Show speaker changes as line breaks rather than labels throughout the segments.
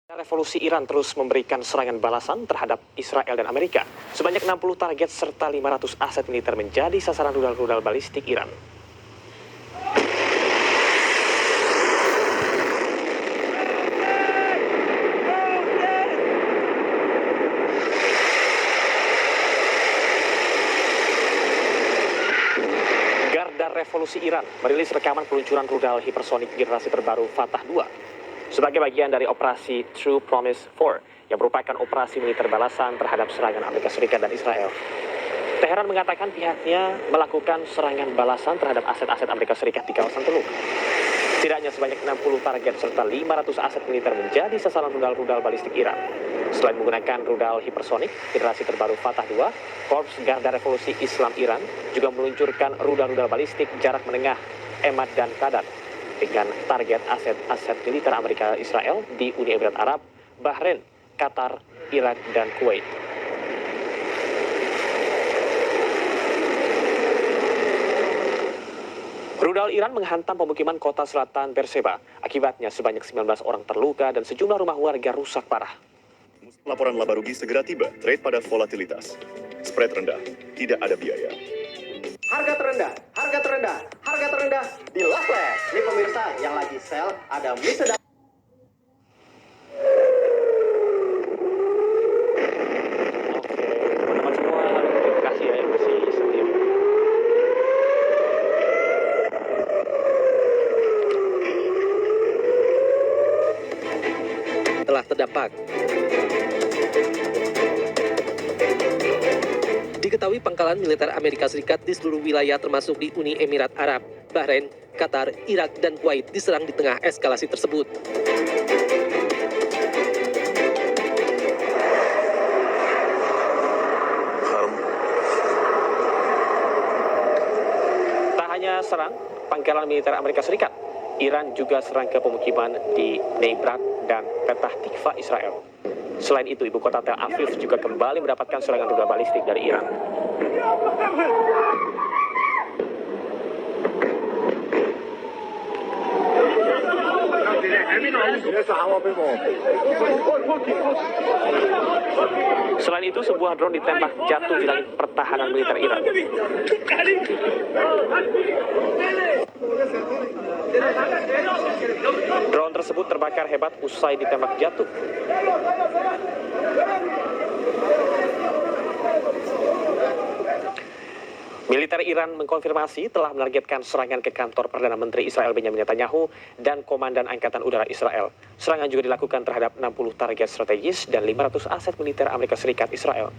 Revolusi Iran terus memberikan serangan balasan terhadap Israel dan Amerika. Sebanyak 60 target serta 500 aset militer menjadi sasaran rudal-rudal balistik Iran. Garda Revolusi Iran merilis rekaman peluncuran rudal hipersonik generasi terbaru Fatah 2 sebagai bagian dari operasi True Promise 4 yang merupakan operasi militer balasan terhadap serangan Amerika Serikat dan Israel. Teheran mengatakan pihaknya melakukan serangan balasan terhadap aset-aset Amerika Serikat di kawasan Teluk. Setidaknya sebanyak 60 target serta 500 aset militer menjadi sasaran rudal-rudal balistik Iran. Selain menggunakan rudal hipersonik generasi terbaru Fatah 2, Korps Garda Revolusi Islam Iran juga meluncurkan rudal-rudal balistik jarak menengah Emad dan Qadar dengan target aset-aset militer Amerika Israel di Uni Emirat Arab, Bahrain, Qatar, Irak, dan Kuwait. Rudal Iran menghantam pemukiman kota selatan Beersheba. Akibatnya sebanyak 19 orang terluka dan sejumlah rumah warga rusak parah.
Laporan laba rugi segera tiba, trade pada volatilitas. Spread rendah, tidak ada biaya.
Harga terendah di Love Flash. Nih pemirsa yang lagi sale ada mie sedap.
Teman-teman semua, terima kasih ya yang masih setia.
Telah terdampak. Diketahui pangkalan militer Amerika Serikat di seluruh wilayah termasuk di Uni Emirat Arab, Bahrain, Qatar, Irak, dan Kuwait diserang di tengah eskalasi tersebut.
Tak hanya serang pangkalan militer Amerika Serikat, Iran juga serang ke pemukiman di Neibrat dan Petah Tikva, Israel. Selain itu, ibu kota Tel Aviv juga kembali mendapatkan serangan rudal balistik dari Iran. Selain itu, sebuah drone ditembak jatuh di langit pertahanan militer Iran. Drone tersebut terbakar hebat usai ditembak jatuh. Militer Iran mengkonfirmasi telah menargetkan serangan ke kantor Perdana Menteri Israel Benjamin Netanyahu dan Komandan Angkatan Udara Israel. Serangan juga dilakukan terhadap 60 target strategis dan 500 aset militer Amerika Serikat Israel.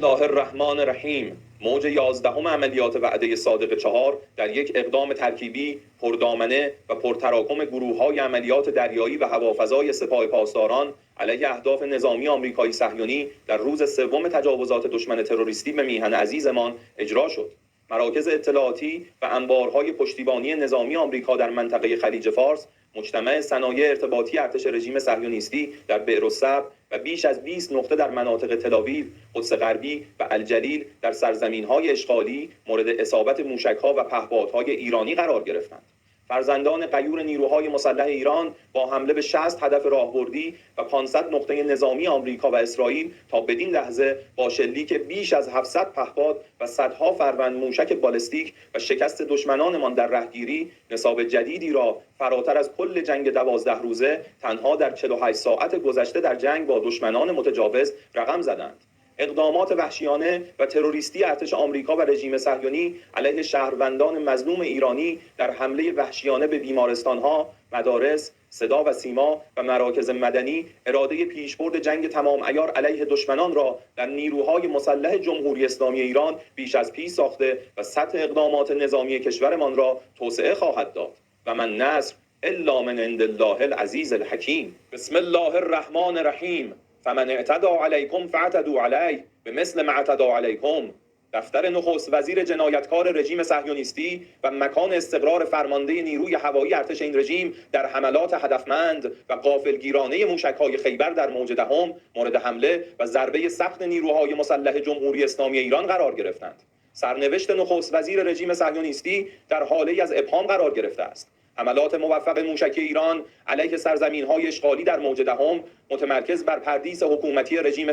Bismillahirrahmanirrahim. موج 11 عملیات وعده صادق 4 در یک اقدام ترکیبی پردامنه و پرتراکم گروه‌های عملیات دریایی و هوافضای سپاه پاسداران علیه اهداف نظامی آمریکایی صهیونی در روز سوم تجاوزات دشمن تروریستی به میهن عزیزمان اجرا شد. مراکز اطلاعاتی و انبارهای پشتیبانی نظامی آمریکا در منطقه خلیج فارس، مجتمع صنایع ارتباطی ارتش رژیم صهیونیستی در بئرالسبع و بیش از 20 نقطه در مناطق تل‌آویو، قدس غربی و الجلیل در سرزمین‌های اشغالی مورد اصابت موشک‌ها و پهپادهای ایرانی قرار گرفتند. فرزندان غیور نیروهای مسلح ایران با حمله به 60 هدف راهبردی و 500 نقطه نظامی آمریکا و اسرائیل تا بدین لحظه با شلیک بیش از 700 پهپاد و صدها فروند موشک بالستیک و شکست دشمنانمان در رهگیری نصاب جدیدی را فراتر از کل جنگ 12 روزه تنها در 48 ساعت گذشته در جنگ با دشمنان متجاوز رقم زدند. اقدامات وحشیانه و تروریستی ارتش آمریکا و رژیم صهیونی علیه شهروندان مظلوم ایرانی در حمله وحشیانه به بیمارستان‌ها، مدارس، صدا و سیما و مراکز مدنی اراده پیشبرد جنگ تمام عیار علیه دشمنان را در نیروهای مسلح جمهوری اسلامی ایران بیش از پیش ساخته و سطح اقدامات نظامی کشورمان را توسعه خواهد داد. و من نصر الا من عند الله العزیز الحکیم. بسم الله الرحمن الرحیم. فمن اعتدى علیکم فاعتدوا علیه بمثل ما اعتدى علیکم. دفتر نخست وزیر جنایتکار رژیم صهیونیستی و مکان استقرار فرمانده نیروی هوایی ارتش این رژیم در حملات هدفمند و غافلگیرانه موشک‌های خیبر در موج دهم مورد حمله و ضربه سخت نیروهای مسلح جمهوری اسلامی ایران قرار گرفتند. سرنوشت نخست وزیر رژیم صهیونیستی در حاله از ابهام قرار گرفته است. حملات موفق موشکی ایران علیه سرزمین‌های اشغالی در موج دهم متمرکز بر پردیس حکومتی رژیم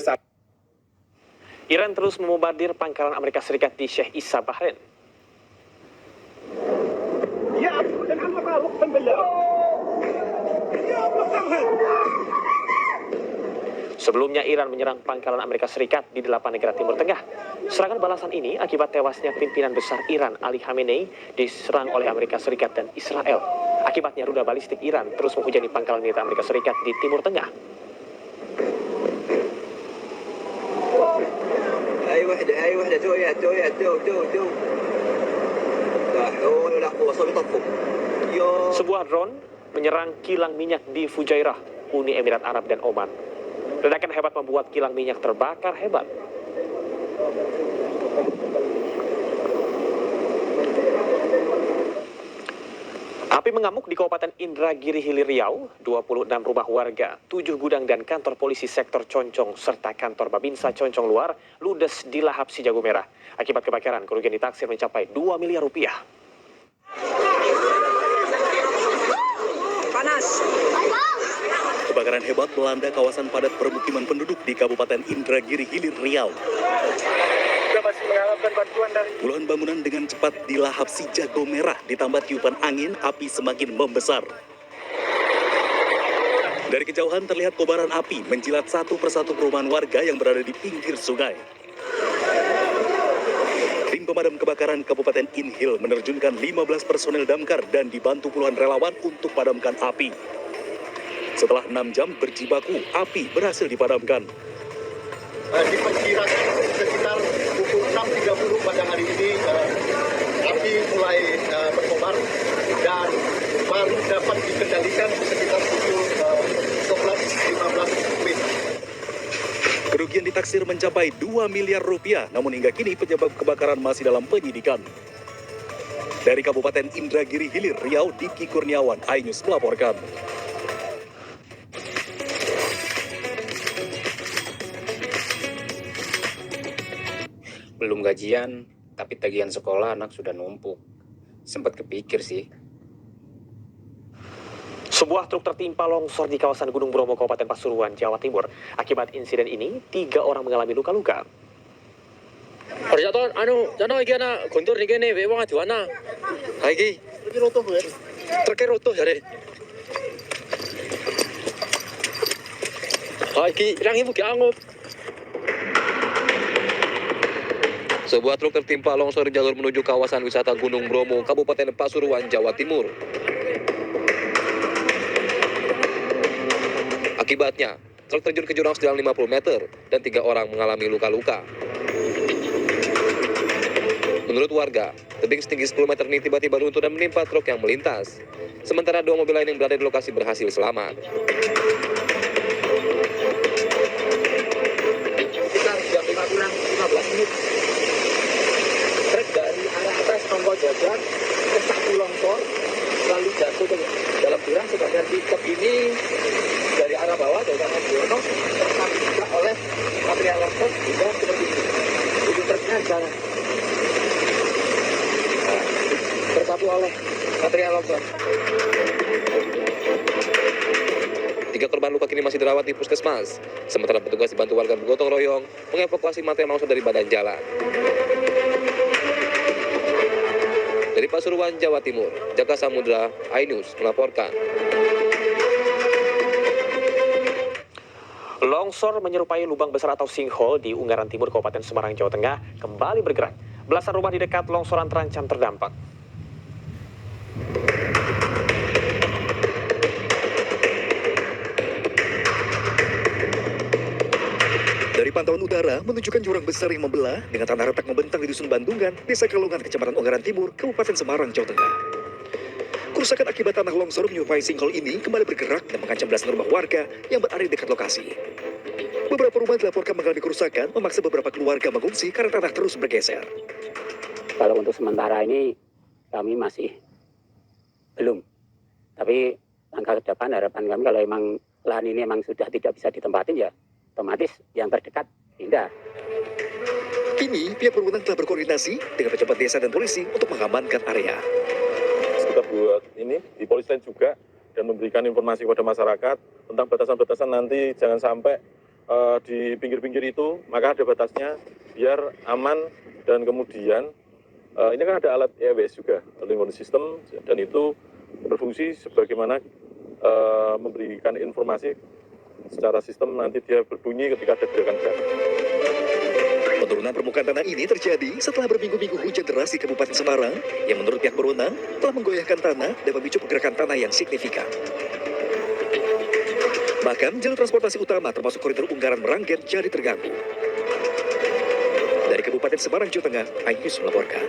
Iran terus membombardir pangkalan Amerika Serikat di Sheikh Issa, Bahrain. Sebelumnya Iran menyerang pangkalan Amerika Serikat di 8 negara Timur Tengah. Serangan balasan ini akibat tewasnya pimpinan besar Iran Ali Khamenei diserang oleh Amerika Serikat dan Israel. Akibatnya rudal balistik Iran terus menghujani pangkalan militer Amerika Serikat di Timur Tengah.
هاي وحدة تو لا حول ولا قوة صوب يطفوا
Sebuah drone menyerang kilang minyak di Fujairah, Uni Emirat Arab dan Oman. Ledakan hebat membuat kilang minyak terbakar hebat. Api mengamuk di Kabupaten Indragiri Hilir Riau, 26 rumah warga, 7 gudang dan kantor polisi sektor Concong, serta kantor Babinsa Concong Luar, ludes di lahap si Jago Merah. Akibat kebakaran, kerugian ditaksir mencapai 2 miliar rupiah.
Kebakaran hebat melanda kawasan padat permukiman penduduk di Kabupaten Indragiri Hilir Riau. Puluhan bangunan dengan cepat dilahap si Jago Merah, ditambah tiupan angin, api semakin membesar. Dari kejauhan terlihat kobaran api menjilat satu persatu perumahan warga yang berada di pinggir sungai. Tim pemadam kebakaran Kabupaten Inhil menerjunkan 15 personel damkar dan dibantu puluhan relawan untuk padamkan api. Setelah 6 jam berjibaku, api berhasil dipadamkan.
Diperkirakan sekitar pukul 6.30 pada hari ini api mulai berkobar dan baru dapat dikendalikan sekitar pukul 11.15 WIB.
Kerugian ditaksir mencapai 2 miliar rupiah, namun hingga kini penyebab kebakaran masih dalam penyidikan. Dari Kabupaten Indragiri Hilir Riau, Diki Kurniawan, iNews melaporkan.
Belum gajian, tapi tagihan sekolah anak sudah numpuk. Sempat kepikir sih.
Sebuah truk tertimpa longsor di kawasan Gunung Bromo, Kabupaten Pasuruan, Jawa Timur. Akibat insiden ini, 3 orang mengalami luka-luka.
Jano iki ana gontor niki ne wewang aduana. Ha iki truk roto jare. Ha iki rang ibu ki angup. Sebuah truk tertimpa longsor di jalur menuju kawasan wisata Gunung Bromo, Kabupaten Pasuruan, Jawa Timur. Akibatnya, truk terjun ke jurang sedalam 50 meter dan 3 orang mengalami luka-luka. Menurut warga, tebing setinggi 10 meter ini tiba-tiba runtuh dan menimpa truk yang melintas. Sementara 2 mobil lain yang berada di lokasi berhasil selamat.
Sekitar jam 5 kurang 15 menit truk dari arah atas Tonggo Jajar ke satu longsor lalu jatuh ke dalam jurang, sebagian pickup ini dari arah bawah dari arah Biono tertabrak oleh material longsor hingga seperti ini. Itu truknya jalan tersapu oleh material longsor.
3 korban luka kini masih dirawat di puskesmas. Sementara petugas dibantu warga bergotong royong mengevakuasi material longsor dari badan jalan. Dari Pasuruan, Jawa Timur, Jaka Samudra, iNews melaporkan.
Longsor menyerupai lubang besar atau sinkhole di Ungaran Timur, Kabupaten Semarang, Jawa Tengah, kembali bergerak. Belasan rumah di dekat longsoran terancam terdampak.
Dari pantauan udara menunjukkan jurang besar yang membelah dengan tanah retak membentang di Dusun Bandungan, Desa Kalungan, Kecamatan Ungaran Timur, Kabupaten Semarang, Jawa Tengah. Kerusakan akibat tanah longsor menyerupai sinkhole ini kembali bergerak dan mengancam belasan rumah warga yang berada di dekat lokasi. Beberapa rumah dilaporkan mengalami kerusakan, memaksa beberapa keluarga mengungsi karena tanah terus bergeser.
Kalau untuk sementara ini kami masih belum. Tapi langkah ke depan harapan kami kalau emang lahan ini emang sudah tidak bisa ditempatin ya otomatis yang terdekat pindah.
Kini pihak berwenang telah berkoordinasi dengan pejabat desa dan polisi untuk mengamankan area.
membuat ini di polis lain juga dan memberikan informasi kepada masyarakat tentang batasan-batasan nanti jangan sampai di pinggir-pinggir itu maka ada batasnya biar aman dan kemudian ini kan ada alat EWS juga, early warning system, dan itu berfungsi sebagaimana memberikan informasi secara sistem nanti dia berbunyi ketika ada gerakan gerak.
Penurunan permukaan tanah ini terjadi setelah berminggu-minggu hujan deras di Kabupaten Semarang yang menurut pihak berwenang telah menggoyahkan tanah dan memicu pergerakan tanah yang signifikan. Bahkan jalur transportasi utama termasuk koridor Unggaran Meranggen jadi terganggu. Dari Kabupaten Semarang, Jawa Tengah, Ainus melaporkan.